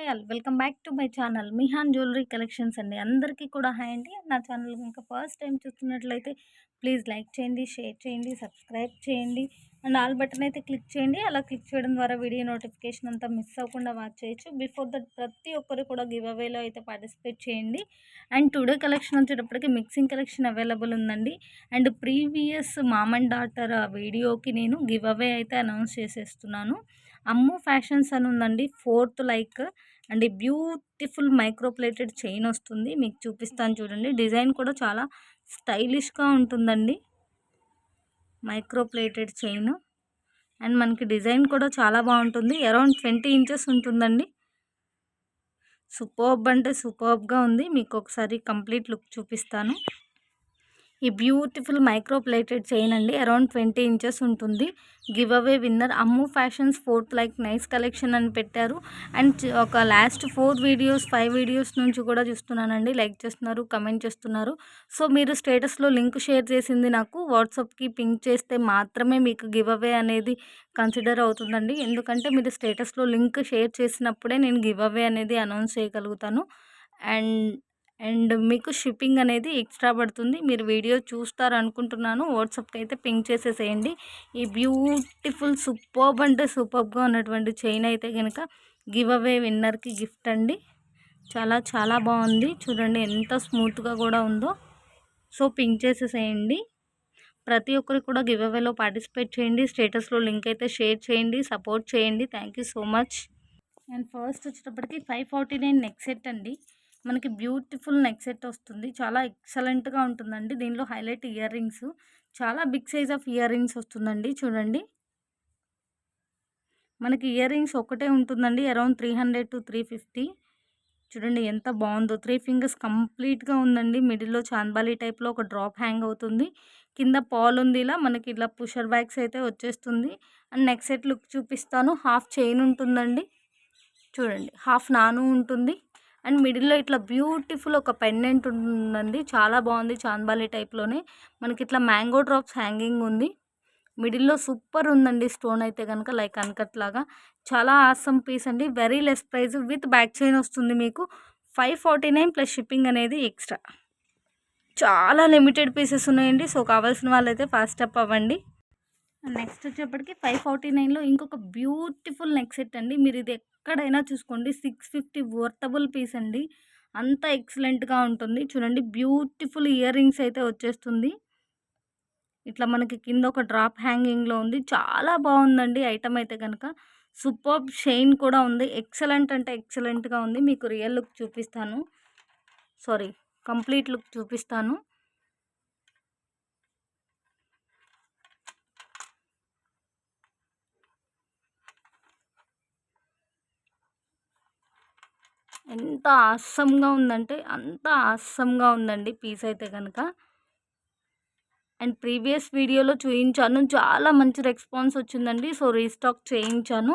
Hi all welcome back to my channel Mihan jewellery collections అండి. అందరికీ కూడా హాయ్ అండి. నా ఛానల్ కనుక ఫస్ట్ టైం చూస్తున్నట్లయితే ప్లీజ్ లైక్ చేయండి, షేర్ చేయండి, సబ్స్క్రైబ్ చేయండి అండ్ ఆల్ బటన్ అయితే క్లిక్ చేయండి. అలా క్లిక్ చేయడం ద్వారా వీడియో నోటిఫికేషన్ అంతా మిస్ అవ్వకుండా వాచ్ చేయొచ్చు. బిఫోర్ దట్ ప్రతి ఒక్కరు కూడా గివ్ అవేలో అయితే పార్టిసిపేట్ చేయండి. అండ్ టుడే కలెక్షన్ వచ్చేటప్పటికి మిక్సింగ్ కలెక్షన్ అవైలబుల్ ఉందండి. And previous mom and daughter వీడియోకి నేను గివ్ అవే అయితే అనౌన్స్ చేసేస్తున్నాను. అమ్ము ఫ్యాషన్స్ అని ఉందండి, fourth like and beautiful micro plated chain వస్తుంది. మీకు చూపిస్తాను చూడండి. డిజైన్ కూడా చాలా స్టైలిష్గా ఉంటుందండి. మైక్రో ప్లేటెడ్ చైన్ అండ్ మనకి డిజైన్ కూడా చాలా బాగుంటుంది. అరౌండ్ 20 ఇంచెస్ ఉంటుందండి. సూపర్బ్ అంటే సూపర్బ్గా ఉంది. మీకు ఒకసారి కంప్లీట్ లుక్ చూపిస్తాను. ఈ బ్యూటిఫుల్ మైక్రో ప్లేటెడ్ చైన్ అండి, అరౌండ్ 20 ఇంచెస్ ఉంటుంది. Giveaway winner Ammu fashions fourth like nice collection అని పెట్టారు. అండ్ ఒక లాస్ట్ 5 వీడియోస్ నుంచి కూడా చూస్తున్నానండి. లైక్ చేస్తున్నారు, కమెంట్ చేస్తున్నారు. సో మీరు స్టేటస్లో లింక్ షేర్ చేసింది నాకు వాట్సాప్కి పింక్ చేస్తే మాత్రమే మీకు గివ్ అవే అనేది కన్సిడర్ అవుతుందండి. ఎందుకంటే మీరు స్టేటస్లో లింక్ షేర్ చేసినప్పుడే నేను గివ్ అవే అనేది అనౌన్స్ చేయగలుగుతాను. అండ్ మీకు షిప్పింగ్ అనేది ఎక్స్ట్రా పడుతుంది. మీరు వీడియో చూస్తారు అనుకుంటున్నాను. వాట్సాప్కి అయితే పింక్ చేసేసేయండి. ఈ బ్యూటిఫుల్ సూపర్బ్ అంటే సూపర్బ్గా ఉన్నటువంటి చైన్ అయితే కనుక గివ్ అవే విన్నర్కి గిఫ్ట్ అండి. చాలా చాలా బాగుంది. చూడండి ఎంత స్మూత్గా కూడా ఉందో. సో పింక్ చేసేసేయండి. ప్రతి ఒక్కరికి కూడా గివ్ అవేలో పార్టిసిపేట్ చేయండి. స్టేటస్లో లింక్ అయితే షేర్ చేయండి, సపోర్ట్ చేయండి. Thank you so much. And first వచ్చేటప్పటికి 549 నెక్ సెట్ అండి. మనకి బ్యూటిఫుల్ నెక్ సెట్ వస్తుంది. చాలా ఎక్సలెంట్గా ఉంటుందండి. దీనిలో హైలైట్ ఇయర్ రింగ్స్, చాలా big size of earrings వస్తుందండి. చూడండి మనకి ఇయర్ రింగ్స్ ఒకటే ఉంటుందండి. Around 300 to 350. చూడండి ఎంత బాగుందో. 3 ఫింగర్స్ కంప్లీట్గా ఉందండి. మిడిల్లో చాన్బాలి టైప్లో ఒక డ్రాప్ హ్యాంగ్ అవుతుంది. కింద పాల్ ఉంది. ఇలా మనకి ఇలా పుషర్ బ్యాగ్స్ అయితే వచ్చేస్తుంది. అండ్ నెక్ సెట్ లుక్ చూపిస్తాను. హాఫ్ చైన్ ఉంటుందండి. చూడండి హాఫ్ నాను ఉంటుంది. అండ్ మిడిల్లో ఇట్లా బ్యూటిఫుల్ ఒక పెండెంట్ ఉంటుందండి. చాలా బాగుంది. చాన్బాలి టైప్లోనే మనకి ఇట్లా మ్యాంగో డ్రాప్స్ హ్యాంగింగ్ ఉంది. మిడిల్లో సూపర్ ఉందండి. స్టోన్ అయితే కనుక లైక్ అన్కట్ లాగా చాలా ఆసమ్ పీస్ అండి. Very less price with back chain వస్తుంది. మీకు 549 ప్లస్ షిప్పింగ్ అనేది ఎక్స్ట్రా. చాలా లిమిటెడ్ పీసెస్ ఉన్నాయండి. సో కావాల్సిన వాళ్ళైతే ఫాస్ట్ అప్ అవ్వండి. నెక్స్ట్ వచ్చేప్పటికి 549లో ఇంకొక బ్యూటిఫుల్ నెక్ సెట్ అండి. మీరు ఇది ఎక్కడైనా చూసుకోండి 650 వర్తబుల్ పీస్ అండి. అంత ఎక్సలెంట్గా ఉంటుంది. చూడండి బ్యూటిఫుల్ ఇయర్ రింగ్స్ అయితే వచ్చేస్తుంది. ఇట్లా మనకి కింద ఒక డ్రాప్ హ్యాంగింగ్లో ఉంది. చాలా బాగుందండి ఐటమ్ అయితే కనుక. సూపర్బ్ షైన్ కూడా ఉంది. ఎక్సలెంట్ అంటే ఎక్సలెంట్గా ఉంది. మీకు రియల్ లుక్ చూపిస్తాను, కంప్లీట్ లుక్ చూపిస్తాను. ఎంత ఆసమ్గా ఉందంటే అంత ఆసమ్గా ఉందండి పీస్ అయితే కనుక. అండ్ ప్రీవియస్ వీడియోలో చూయించాను, చాలా మంచి రెస్పాన్స్ వచ్చిందండి. సో రీస్టాక్ చేయించాను.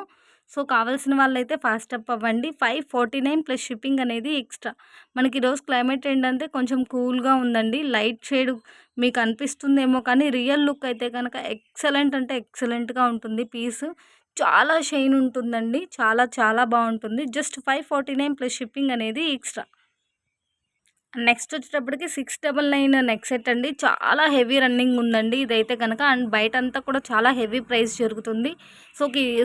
సో కావాల్సిన వాళ్ళైతే ఫాస్ట్ అప్ అవ్వండి. 549 ప్లస్ షిప్పింగ్ అనేది ఎక్స్ట్రా. మనకి ఈరోజు క్లైమేట్ ఏంటంటే కొంచెం కూల్గా ఉందండి. లైట్ షేడ్ మీకు అనిపిస్తుందేమో కానీ రియల్ లుక్ అయితే కనుక ఎక్సలెంట్ అంటే ఎక్సలెంట్గా ఉంటుంది. పీస్ చాలా షైన్ ఉంటుందండి. చాలా చాలా బాగుంటుంది. జస్ట్ 549 ప్లస్ షిప్పింగ్ అనేది ఎక్స్ట్రా. నెక్స్ట్ వచ్చేటప్పటికి 699 నెక్ సెట్ అండి. చాలా హెవీ రన్నింగ్ ఉందండి ఇదైతే కనుక. అండ్ బయట అంతా కూడా చాలా హెవీ ప్రైస్ జరుగుతుంది.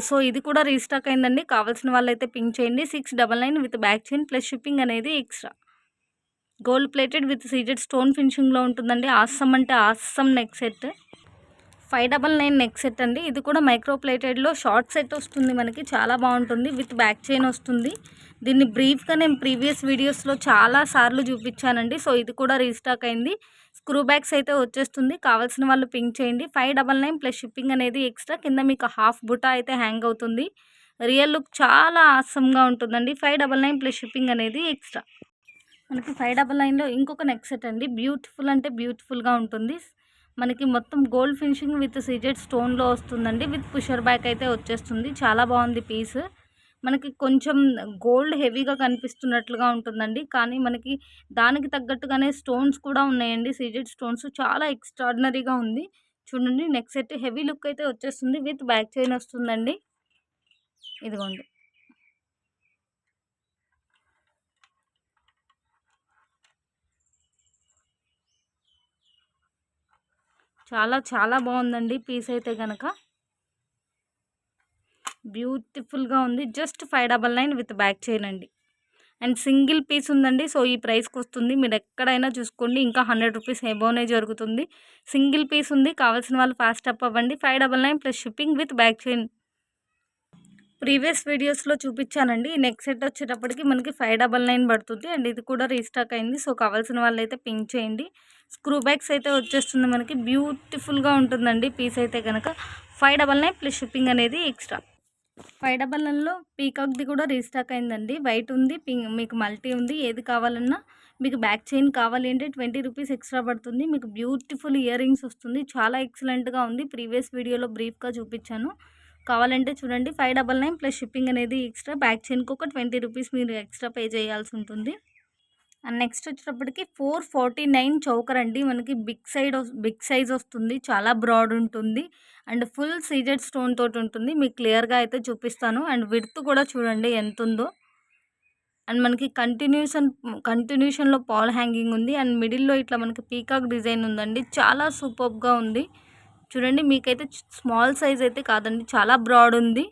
సో ఇది కూడా రీస్టాక్ అయిందండి. కావాల్సిన వాళ్ళైతే పింక్ చేయండి. 699 with back chain plus shipping అనేది extra. Gold plated with CZ stone ఫినిషింగ్లో ఉంటుందండి. ఆసమ్ అంటే awesome neck set. 599 neck set అండి. ఇది కూడా మైక్రో ప్లేటెడ్లో షార్ట్ సెట్ వస్తుంది. మనకి చాలా బాగుంటుంది. విత్ బ్యాక్ చైన్ వస్తుంది. దీన్ని బ్రీఫ్గా నేను ప్రీవియస్ వీడియోస్లో చాలా సార్లు చూపించానండి. సో ఇది కూడా రీస్టాక్ అయింది. స్క్రూ బ్యాగ్స్ అయితే వచ్చేస్తుంది. కావాల్సిన వాళ్ళు పింక్ చేయండి. 599 ప్లస్ షిప్పింగ్ అనేది ఎక్స్ట్రా. కింద మీకు హాఫ్ బుటా అయితే హ్యాంగ్ అవుతుంది. రియల్ లుక్ చాలా ఆసమ్గా ఉంటుందండి. 599 ప్లస్ షిప్పింగ్ అనేది ఎక్స్ట్రా. మనకి 599లో ఇంకొక నెక్ సెట్ అండి. బ్యూటిఫుల్ అంటే బ్యూటిఫుల్గా ఉంటుంది. మనకి మొత్తం గోల్డ్ ఫినిషింగ్ విత్ సీజెడ్ స్టోన్లో వస్తుందండి. విత్ పుషర్ బ్యాక్ అయితే వచ్చేస్తుంది. చాలా బాగుంది పీస్. మనకి కొంచెం గోల్డ్ హెవీగా కనిపిస్తున్నట్లుగా ఉంటుందండి. కానీ మనకి దానికి తగ్గట్టుగానే స్టోన్స్ కూడా ఉన్నాయండి. సీజెడ్ స్టోన్స్ చాలా ఎక్స్ట్రాడినరీగా ఉంది. చూడండి నెక్ సెట్ హెవీ లుక్ అయితే వచ్చేస్తుంది. విత్ బ్యాక్ చైన్ వస్తుందండి. ఇదిగోండి చాలా చాలా బాగుందండి పీస్ అయితే కనుక. బ్యూటిఫుల్గా ఉంది. జస్ట్ 599 విత్ బ్యాక్ చైన్ అండి. అండ్ సింగిల్ పీస్ ఉందండి. సో ఈ ప్రైస్కి వస్తుంది. మీరు ఎక్కడైనా చూసుకోండి, ఇంకా 100 రూపీస్ ఎబోనే జరుగుతుంది. సింగిల్ పీస్ ఉంది. కావాల్సిన వాళ్ళు ఫాస్ట్ అప్ అవ్వండి. 599 plus shipping with back chain. Previous వీడియోస్లో చూపించానండి. నెక్స్ట్ సెట్ వచ్చేటప్పటికి మనకి 599 పడుతుంది. అండ్ ఇది కూడా రీస్టాక్ అయింది. సో కావాల్సిన వాళ్ళు అయితే పింక్ చేయండి. స్క్రూ బ్యాగ్స్ అయితే వచ్చేస్తుంది మనకి. బ్యూటిఫుల్గా ఉంటుందండి పీస్ అయితే కనుక. 599 ప్లస్ షిప్పింగ్ అనేది ఎక్స్ట్రా. 599లో పీకాక్ది కూడా రీస్టాక్ అయిందండి. వైట్ ఉంది, పింక్, మీకు మల్టీ ఉంది. ఏది కావాలన్నా మీకు బ్యాక్ చైన్ కావాలి అంటే 20 రూపీస్ ఎక్స్ట్రా పడుతుంది. మీకు బ్యూటిఫుల్ ఇయర్ రింగ్స్ వస్తుంది. చాలా ఎక్సలెంట్గా ఉంది. ప్రీవియస్ వీడియోలో బ్రీఫ్గా చూపించాను. కావాలంటే చూడండి. 599 ప్లస్ షిప్పింగ్ అనేది ఎక్స్ట్రా. బ్యాక్ చైన్కి ఒక 20 రూపీస్ మీరు ఎక్స్ట్రా పే చేయాల్సి ఉంటుంది. అండ్ నెక్స్ట్ వచ్చేటప్పటికి 449 చౌకర్ అండి. మనకి బిగ్ సైజ్ వస్తుంది. చాలా బ్రాడ్ ఉంటుంది. అండ్ ఫుల్ సీజెడ్ స్టోన్ తోటి ఉంటుంది. మీకు క్లియర్గా అయితే చూపిస్తాను. అండ్ విడ్త్ కూడా చూడండి ఎంత ఉందో. అండ్ మనకి కంటిన్యూషన్లో పాల్ హ్యాంగింగ్ ఉంది. అండ్ మిడిల్లో ఇట్లా మనకి పీకాక్ డిజైన్ ఉందండి. చాలా సూపర్గా ఉంది. చూడండి, మీకైతే స్మాల్ సైజ్ అయితే కాదండి, చాలా బ్రాడ్ ఉంది.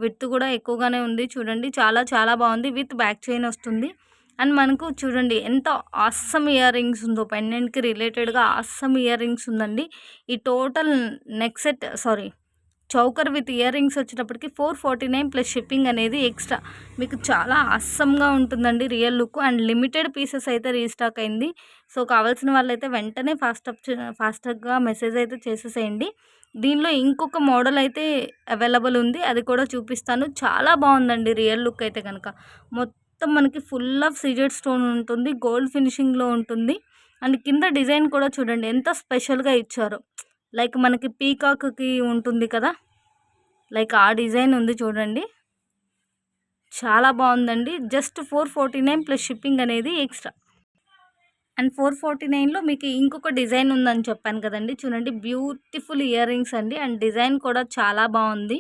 విడ్త్ కూడా ఎక్కువగానే ఉంది. చూడండి, చాలా చాలా బాగుంది. విత్ బ్యాక్ చైన్ వస్తుంది. అండ్ మనకు చూడండి ఎంత ఆసమ్ ఇయర్ రింగ్స్ ఉందో. పెండెంట్కి రిలేటెడ్గా ఆసమ్ ఇయర్ రింగ్స్ ఉందండి. ఈ total neck set choker with ear rings వచ్చేటప్పటికి 449 ప్లస్ షిప్పింగ్ అనేది ఎక్స్ట్రా. మీకు చాలా ఆసమ్గా ఉంటుందండి real look. And limited pieces అయితే రీస్టాక్ అయింది. సో కావాల్సిన వాళ్ళైతే వెంటనే ఫాస్ట్గా మెసేజ్ అయితే చేసేసేయండి. దీనిలో ఇంకొక మోడల్ అయితే అవైలబుల్ ఉంది. అది కూడా చూపిస్తాను. చాలా బాగుందండి రియల్ లుక్ అయితే కనుక. మొత్తం మనకి ఫుల్ ఆఫ్ సీజెడ్ స్టోన్ ఉంటుంది. గోల్డ్ ఫినిషింగ్లో ఉంటుంది. అండ్ కింద డిజైన్ కూడా చూడండి ఎంత స్పెషల్గా ఇచ్చారో. లైక్ మనకి పీకాక్కి ఉంటుంది కదా, లైక్ ఆ డిజైన్ ఉంది చూడండి. చాలా బాగుందండి. జస్ట్ 449 ప్లస్ షిప్పింగ్ అనేది ఎక్స్ట్రా. అండ్ 449లో మీకు ఇంకొక డిజైన్ ఉందని చెప్పాను కదండి. చూడండి, బ్యూటిఫుల్ ఇయర్ రింగ్స్ అండి. అండ్ డిజైన్ కూడా చాలా బాగుంది.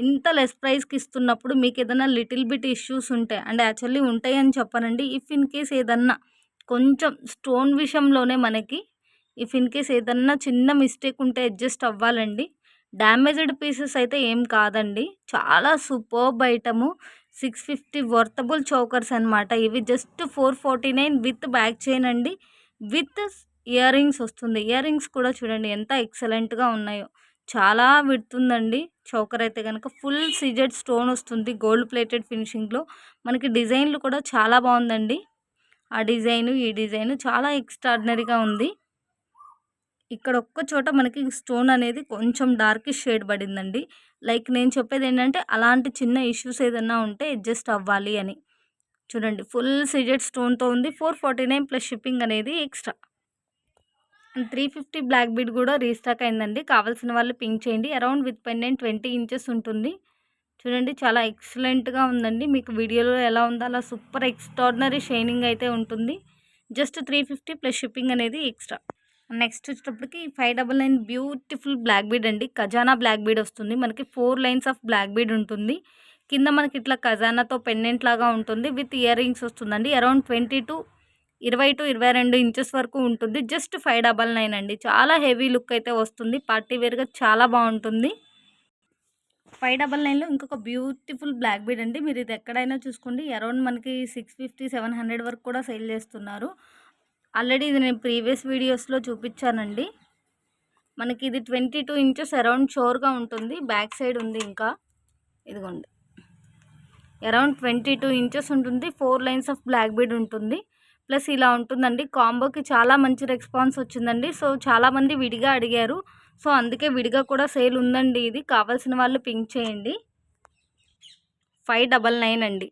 ఇంత లెస్ ప్రైస్కి ఇస్తున్నప్పుడు మీకు ఏదైనా లిటిల్ బిట్ ఇష్యూస్ ఉంటాయి, అండ్ యాక్చువల్లీ ఉంటాయి అని చెప్పానండి. ఇఫ్ ఇన్ కేస్ ఏదన్నా కొంచెం స్టోన్ విషయంలోనే మనకి ఇన్ కేస్ ఏదన్నా చిన్న మిస్టేక్ ఉంటే అడ్జస్ట్ అవ్వాలండి. డ్యామేజ్డ్ పీసెస్ అయితే ఏం కాదండి. చాలా సూపర్బ్ ఐటము. 650 వర్తబుల్ చౌకర్స్ అనమాట. ఇవి జస్ట్ 449 విత్ బ్యాక్ చైన్ అండి. విత్ ఇయర్ రింగ్స్ వస్తుంది. ఇయర్ రింగ్స్ కూడా చూడండి ఎంత ఎక్సలెంట్గా ఉన్నాయో. చాలా విడుతుందండి చౌకర్ అయితే కనుక. ఫుల్ సీజెడ్ స్టోన్ వస్తుంది గోల్డ్ ప్లేటెడ్ ఫినిషింగ్లో. మనకి డిజైన్లు కూడా చాలా బాగుందండి. ఆ డిజైను ఈ డిజైను చాలా ఎక్స్ట్రాడినరీగా ఉంది. ఇక్కడ ఒక్క చోట మనకి స్టోన్ అనేది కొంచెం డార్కిష్ షేడ్ పడిందండి. లైక్ నేను చెప్పేది ఏంటంటే అలాంటి చిన్న ఇష్యూస్ ఏదన్నా ఉంటే అడ్జస్ట్ అవ్వాలి అని. చూడండి, ఫుల్ సీజెడ్ స్టోన్తో ఉంది. 449 ప్లస్ షిప్పింగ్ అనేది ఎక్స్ట్రా. అండ్ 350 బ్లాక్ బీడ్ కూడా రీస్టాక్ అయిందండి. కావాల్సిన వాళ్ళు పింక్ చేయండి. అరౌండ్ విత్ పెండెంట్ 20 ఇంచెస్ ఉంటుంది. చూడండి, చాలా ఎక్సలెంట్గా ఉందండి. మీకు వీడియోలో ఎలా ఉందో అలా సూపర్ ఎక్స్ట్రాడినరీ షైనింగ్ అయితే ఉంటుంది. జస్ట్ 350 ప్లస్ షిప్పింగ్ అనేది ఎక్స్ట్రా. నెక్స్ట్ వచ్చేటప్పటికి 599 బ్యూటిఫుల్ బ్లాక్ బీడ్ అండి. ఖజానా బ్లాక్ బీడ్ వస్తుంది. మనకి 4 లైన్స్ ఆఫ్ బ్లాక్ బీడ్ ఉంటుంది. కింద మనకి ఇట్లా ఖజానాతో పెండెంట్ లాగా ఉంటుంది. విత్ ఇయర్ రింగ్స్ వస్తుందండి. అరౌండ్ 20 to 22 ఇంచెస్ వరకు ఉంటుంది. జస్ట్ 599 అండి. చాలా హెవీ లుక్ అయితే వస్తుంది. పార్టీ వేర్గా చాలా బాగుంటుంది. 599లో ఇంకొక బ్యూటిఫుల్ బ్లాక్ బీడ్ అండి. మీరు ఇది ఎక్కడైనా చూసుకోండి. అరౌండ్ మనకి 650-700 వరకు కూడా సేల్ చేస్తున్నారు. ఆల్రెడీ ఇది నేను ప్రీవియస్ వీడియోస్లో చూపించానండి. మనకి ఇది 22 ఇంచెస్ అరౌండ్ షోర్గా ఉంటుంది. బ్యాక్ సైడ్ ఉంది. ఇంకా ఇదిగోండి, అరౌండ్ 22 ఇంచెస్ ఉంటుంది. 4 లైన్స్ ఆఫ్ బ్లాక్ బీడ్ ఉంటుంది. ప్లస్ ఇలా ఉంటుందండి. కాంబోకి చాలా మంచి రెస్పాన్స్ వచ్చిందండి. సో చాలామంది విడిగా అడిగారు. సో అందుకే విడిగా కూడా సేల్ ఉందండి. ఇది కావాల్సిన వాళ్ళు పింక్ చేయండి. 599 అండి.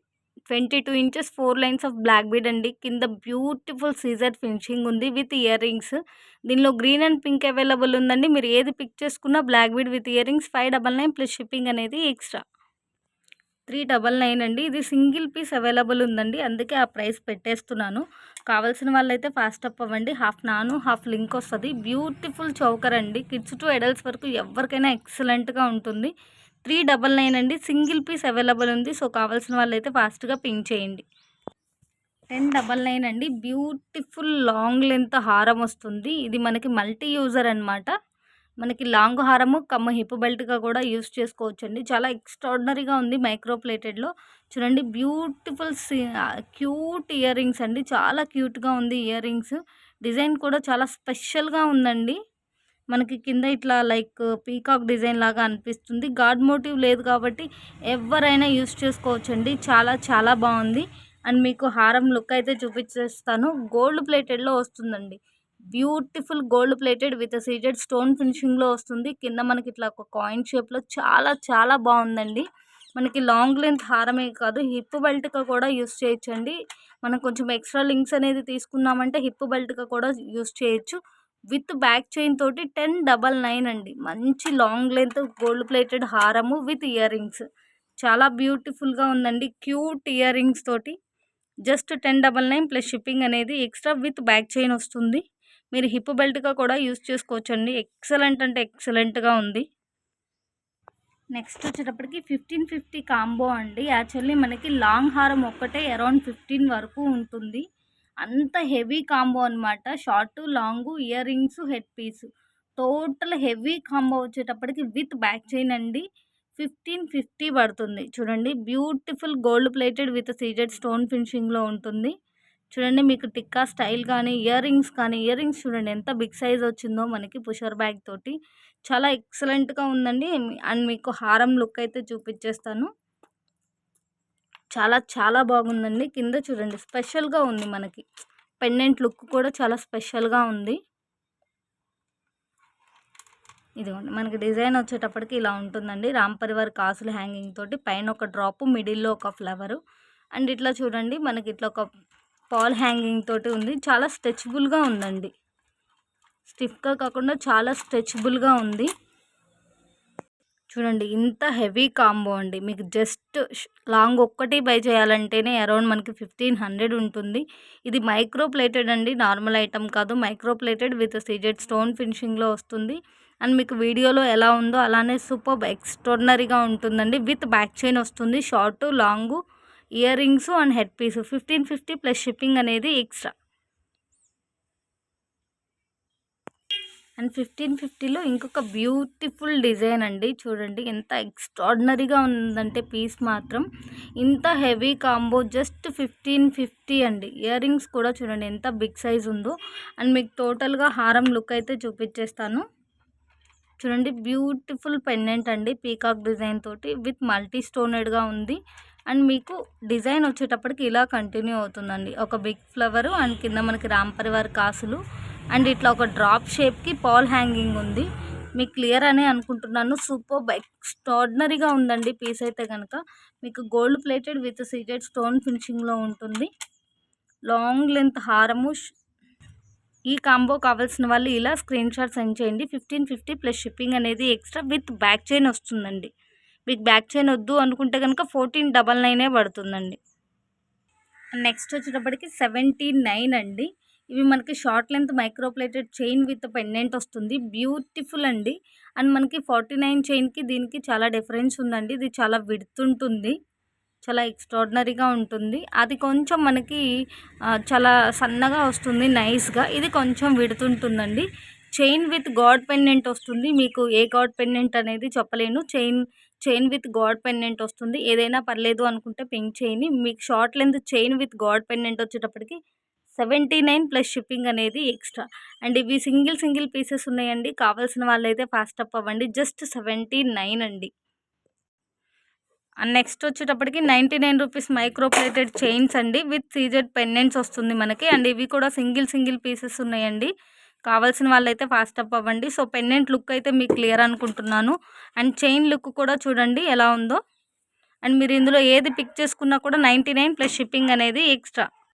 22 inches 4 lines of black bead అండి. కింద బ్యూటిఫుల్ సీజర్ ఫినిషింగ్ ఉంది విత్ ఇయర్ రింగ్స్. దీనిలో గ్రీన్ అండ్ పింక్ అవైలబుల్ ఉందండి. మీరు ఏది పిక్ చేసుకున్నా black bead with earrings 599 plus shipping అనేది ఎక్స్ట్రా. 399 అండి. ఇది సింగిల్ పీస్ అవైలబుల్ ఉందండి. అందుకే ఆ ప్రైస్ పెట్టేస్తున్నాను. కావాల్సిన వాళ్ళైతే ఫాస్ట్ అప్ అవ్వండి. హాఫ్ నాను హాఫ్ లింక్ వస్తుంది. బ్యూటిఫుల్ చౌకర్ అండి. కిడ్స్ టు అడల్ట్స్ వరకు ఎవరికైనా ఎక్సలెంట్గా ఉంటుంది. 399 అండి. సింగిల్ పీస్ అవైలబుల్ ఉంది. సో కావాల్సిన వాళ్ళైతే ఫాస్ట్గా పింక్ చేయండి. 1099 అండి. బ్యూటిఫుల్ లాంగ్ లెంత్ హారం వస్తుంది. ఇది మనకి మల్టీ యూజర్ అనమాట. మనకి లాంగ్ హారము హిప్ బెల్ట్‌గా కూడా యూజ్ చేసుకోవచ్చండి. చాలా ఎక్స్ట్రార్డినరీగా ఉంది మైక్రో ప్లేటెడ్‌లో. చూడండి బ్యూటిఫుల్ క్యూట్ ఇయర్ రింగ్స్ అండి. చాలా క్యూట్‌గా ఉంది ఇయర్ రింగ్స్. డిజైన్ కూడా చాలా స్పెషల్‌గా ఉందండి. మనకి కింద ఇట్లా లైక్ పీకాక్ డిజైన్ లాగా అనిపిస్తుంది. గాడ్ మోటివ్ లేదు కాబట్టి ఎవరైనా యూజ్ చేసుకోవచ్చండి. చాలా చాలా బాగుంది. అండ్ మీకు హారం లుక్ అయితే చూపించేస్తాను. గోల్డ్ ప్లేటెడ్‌లో వస్తుందండి. Beautiful gold plated with CZ stone ఫినిషింగ్‌లో వస్తుంది. కింద మనకి ఇట్లా ఒక కాయిన్ షేప్‌లో చాలా చాలా బాగుందండి. మనకి లాంగ్ లెంత్ హారమే కాదు హిప్ బెల్ట్‌గా కూడా యూజ్ చేయొచ్చండి. మనం కొంచెం ఎక్స్ట్రా లింక్స్ అనేది తీసుకున్నామంటే హిప్ బెల్ట్‌గా కూడా యూజ్ చేయొచ్చు. విత్ బ్యాక్ చైన్ తోటి 1099 అండి. మంచి లాంగ్ లెంత్ గోల్డ్ ప్లేటెడ్ హారము విత్ ఇయర్ రింగ్స్. చాలా బ్యూటిఫుల్‌గా ఉందండి. క్యూట్ ఇయర్ రింగ్స్ తోటి జస్ట్ 1099 ప్లస్ షిప్పింగ్ అనేది ఎక్స్ట్రా విత్ బ్యాక్ చైన్ వస్తుంది. మీరు హిప్ బెల్ట్‌గా కూడా యూజ్ చేసుకోవచ్చండి. ఎక్సలెంట్ అంటే ఎక్సలెంట్‌గా ఉంది. నెక్స్ట్ వచ్చేటప్పటికి 1550 కాంబో అండి. యాక్చువల్లీ మనకి లాంగ్ హారం ఒక్కటే అరౌండ్ 15 వరకు ఉంటుంది. అంత హెవీ కాంబో అనమాట. Short, long, earrings, head piece. Total heavy combo వచ్చేటప్పటికి విత్ బ్యాక్ చైన్ అండి. 1550 పడుతుంది. చూడండి beautiful gold plated with CZ stone ఫినిషింగ్‌లో ఉంటుంది. చూడండి మీకు టిక్కా స్టైల్ కానీ ఇయర్ రింగ్స్ చూడండి ఎంత బిగ్ సైజ్ వచ్చిందో మనకి పుషర్ బ్యాగ్ తోటి. చాలా ఎక్సలెంట్‌గా ఉందండి. అండ్ మీకు హారం లుక్ అయితే చూపించేస్తాను. చాలా చాలా బాగుందండి. కింద చూడండి స్పెషల్‌గా ఉంది మనకి. పెండెంట్ లుక్ కూడా చాలా స్పెషల్‌గా ఉంది. ఇదిగోండి మనకి డిజైన్ వచ్చేటప్పటికి ఇలా ఉంటుందండి. రామ్ పరివార్ కాసులు హ్యాంగింగ్ తోటి పైన ఒక డ్రాప్, మిడిల్‌లో ఒక ఫ్లవరు. అండ్ ఇట్లా చూడండి మనకి ఇట్లా ఒక పాల్ హ్యాంగింగ్ తోటి ఉంది. చాలా స్ట్రెచబుల్‌గా ఉందండి. స్టిఫ్‌గా కాకుండా చాలా స్ట్రెచబుల్‌గా ఉంది. చూడండి ఇంత హెవీ కాంబో అండి. మీకు జస్ట్ లాంగ్ ఒక్కటి బై చేయాలంటేనే అరౌండ్ మనకి 1500 ఉంటుంది. ఇది మైక్రో ప్లేటెడ్ అండి. నార్మల్ ఐటమ్ కాదు. Micro plated with CZ stone ఫినిషింగ్‌లో వస్తుంది. అండ్ మీకు వీడియోలో ఎలా ఉందో అలానే సూపర్బ్ ఎక్స్ట్రార్డినరీగా ఉంటుందండి. విత్ బ్యాక్ చైన్ వస్తుంది. Short, long, earrings and head piece 1550 plus shipping అనేది ఎక్స్ట్రా. అండ్ 1550లో ఇంకొక బ్యూటిఫుల్ డిజైన్ అండి. చూడండి ఎంత ఎక్స్ట్రార్డినరీగా ఉందంటే పీస్ మాత్రం. ఇంత హెవీ కాంబో జస్ట్ 1550 అండి. ఇయర్ రింగ్స్ కూడా చూడండి ఎంత బిగ్ సైజ్ ఉందో. అండ్ మీకు టోటల్గా హారం లుక్ అయితే చూపించేస్తాను. చూడండి బ్యూటిఫుల్ పెండెంట్ అండి. పీకాక్ డిజైన్ తోటి విత్ మల్టీ స్టోనెడ్గా ఉంది. అండ్ మీకు డిజైన్ వచ్చేటప్పటికి ఇలా కంటిన్యూ అవుతుందండి. ఒక బిగ్ ఫ్లవరు అండ్ కింద మనకి రామ్ పరివార్ కాసులు అండ్ ఇట్లా ఒక డ్రాప్ షేప్కి పాల్ హ్యాంగింగ్ ఉంది. మీకు క్లియర్ అనే అనుకుంటున్నాను. సూపర్బ్ ఎక్స్ట్రార్డినరీగా ఉందండి పీస్ అయితే కనుక. మీకు gold plated with CZ stone ఫినిషింగ్లో ఉంటుంది. లాంగ్ లెంత్ హారము. ఈ కాంబో కావాల్సిన వాళ్ళు ఇలా స్క్రీన్ షాట్ సెండ్ చేయండి. 1550 ప్లస్ షిప్పింగ్ అనేది ఎక్స్ట్రా విత్ బ్యాక్ చైన్ వస్తుందండి. మీకు బ్యాక్ చైన్ వద్దు అనుకుంటే కనుక 1499 పడుతుందండి. నెక్స్ట్ వచ్చేటప్పటికి 79 అండి. ఇవి మనకి short length micro plated chain with pendant వస్తుంది. బ్యూటిఫుల్ అండి. అండ్ మనకి 49 చైన్కి దీనికి చాలా డిఫరెన్స్ ఉందండి. ఇది చాలా విడ్త్ ఉంటుంది. చాలా ఎక్స్ట్రార్డినరీగా ఉంటుంది. అది కొంచెం మనకి చాలా సన్నగా వస్తుంది నైస్‌గా. ఇది కొంచెం విడ్త్ ఉంటుందండి. చైన్ విత్ గాడ్ పెండెంట్ వస్తుంది. మీకు ఏ గాడ్ పెండెంట్ అనేది చెప్పలేను. చైన్ విత్ గాడ్ పెండెంట్ వస్తుంది. ఏదైనా పర్లేదు అనుకుంటే పింక్ చైన్. మీకు short length chain with God pendant వచ్చేటప్పటికి 79 ప్లస్ షిప్పింగ్ అనేది ఎక్స్ట్రా. అండ్ ఇవి సింగిల్ పీసెస్ ఉన్నాయండి. కావాల్సిన వాళ్ళైతే ఫాస్ట్ అప్ అవ్వండి. జస్ట్ 79 అండి. అండ్ నెక్స్ట్ వచ్చేటప్పటికి 99 రూపీస్ మైక్రో ప్లేటెడ్ చైన్స్ అండి విత్ సీజెడ్ పెండెంట్స్ వస్తుంది మనకి. అండ్ ఇవి కూడా సింగిల్ పీసెస్ ఉన్నాయండి. కావాల్సిన వాళ్ళైతే ఫాస్ట్ అప్ అవ్వండి. సో పెండెంట్ లుక్ అయితే మీకు క్లియర్ అనుకుంటున్నాను. అండ్ చైన్ లుక్ కూడా చూడండి ఎలా ఉందో. అండ్ మీరు ఇందులో ఏది పిక్ చేసుకున్నా కూడా 99 ప్లస్ షిప్పింగ్ అనేది ఎక్స్ట్రా.